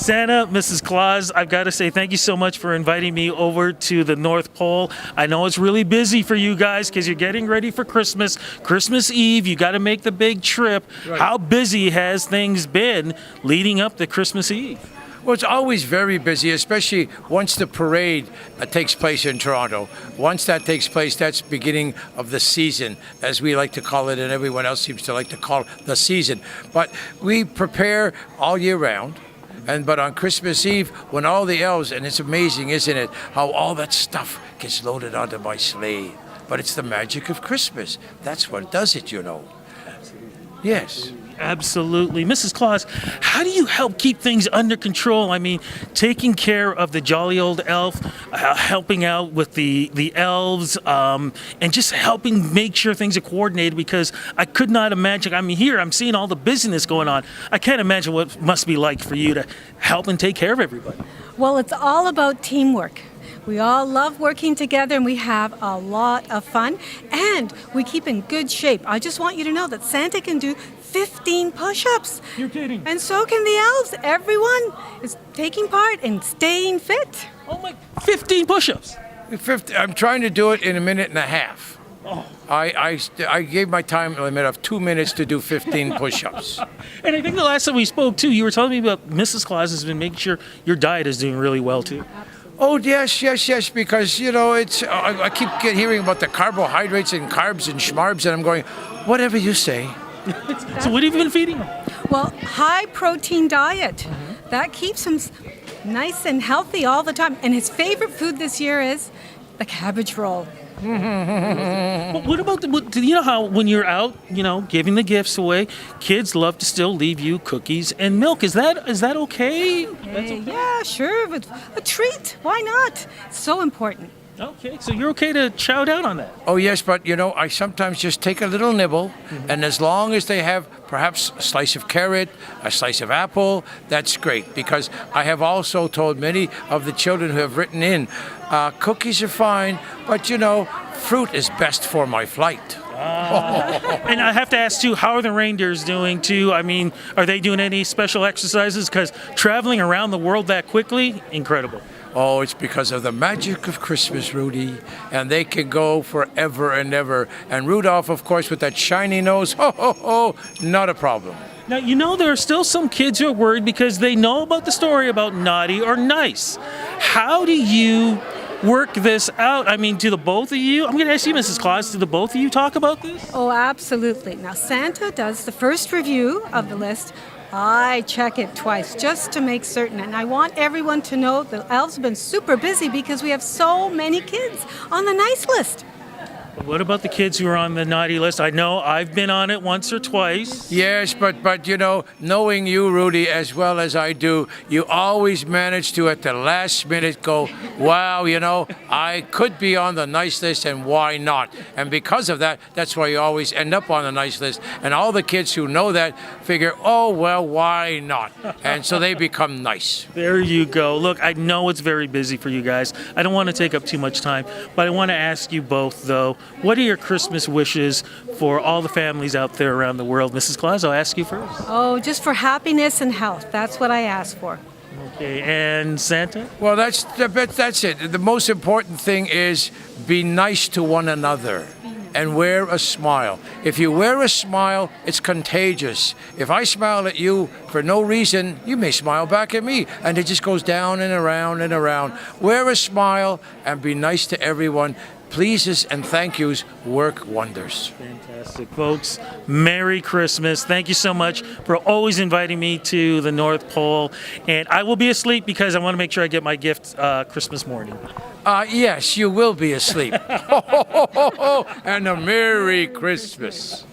Santa, Mrs. Claus, I've got to say thank you so much for inviting me over to the North Pole. I know it's really busy for you guys because you're getting ready for Christmas. Christmas Eve, you got to make the big trip. Right. How busy has things been leading up to Christmas Eve? Well, it's always very busy, especially once the parade takes place in Toronto. Once that takes place, that's beginning of the season, as we like to call it, and everyone else seems to like to call it the season. But we prepare all year round. But on Christmas Eve, when all the elves, and it's amazing, isn't it, how all that stuff gets loaded onto my sleigh. But it's the magic of Christmas. That's what does it, you know. Yes. Absolutely. Mrs. Claus, how do you help keep things under control? I mean, taking care of the jolly old elf, helping out with the elves, and just helping make sure things are coordinated, because I could not imagine, I mean, here I'm seeing all the busyness going on. I can't imagine what it must be like for you to help and take care of everybody. Well, it's all about teamwork. We all love working together and we have a lot of fun and we keep in good shape. I just want you to know that Santa can do 15 push-ups. You're kidding. And so can the elves. Everyone is taking part in staying fit. Oh my, 15 push-ups. I'm trying to do it in a minute and a half. Oh. I gave my time limit of 2 minutes to do 15 push-ups. And I think the last time we spoke too, you were telling me about Mrs. Claus has been making sure your diet is doing really well too. Oh, yes, because, you know, it's I keep hearing about the carbohydrates and carbs and schmarbs, and I'm going, whatever you say. So what have you been feeding them? Well, high protein diet. That keeps him nice and healthy all the time. And his favorite food this year is the cabbage roll. But what about you know how when you're out, you know, giving the gifts away, kids love to still leave you cookies and milk. Is that okay? That's okay? Yeah, sure, but a treat. Why not? It's so important. Okay, so you're okay to chow down on that. Oh, yes, but, you know, I sometimes just take a little nibble, and as long as they have perhaps a slice of carrot, a slice of apple, that's great, because I have also told many of the children who have written in, cookies are fine, but, you know, fruit is best for my flight. And I have to ask too, how are the reindeers doing too? I mean, are they doing any special exercises? Because traveling around the world that quickly, incredible. Oh, it's because of the magic of Christmas, Rudy. And they can go forever and ever. And Rudolph, of course, with that shiny nose, not a problem. Now, you know, there are still some kids who are worried because they know about the story about naughty or nice. How do you work this out? I mean, do the both of you, I'm going to ask you, Mrs. Claus, do the both of you talk about this? Oh, absolutely. Now, Santa does the first review of the list. I check it twice just to make certain. And I want everyone to know the elves have been super busy because we have so many kids on the nice list. What about the kids who are on the naughty list? I know I've been on it once or twice. Yes, but you know, knowing you, Rudy, as well as I do, you always manage to, at the last minute, go, wow, you know, I could be on the nice list, and why not? And because of that, that's why you always end up on the nice list. And all the kids who know that figure, oh, well, why not? And so they become nice. There you go. Look, I know it's very busy for you guys. I don't want to take up too much time, but I want to ask you both, though, what are your Christmas wishes for all the families out there around the world? Mrs. Claus, I'll ask you first. Oh, just for happiness and health. That's what I ask for. Okay, and Santa? Well, that's it. The most important thing is be nice to one another and wear a smile. If you wear a smile, it's contagious. If I smile at you for no reason, you may smile back at me, and it just goes down and around and around. Wear a smile and be nice to everyone. Pleases and thank yous work wonders. Fantastic, folks. Merry Christmas. Thank you so much for always inviting me to the North Pole. And I will be asleep because I want to make sure I get my gift Christmas morning. Yes, you will be asleep. And a Merry Christmas.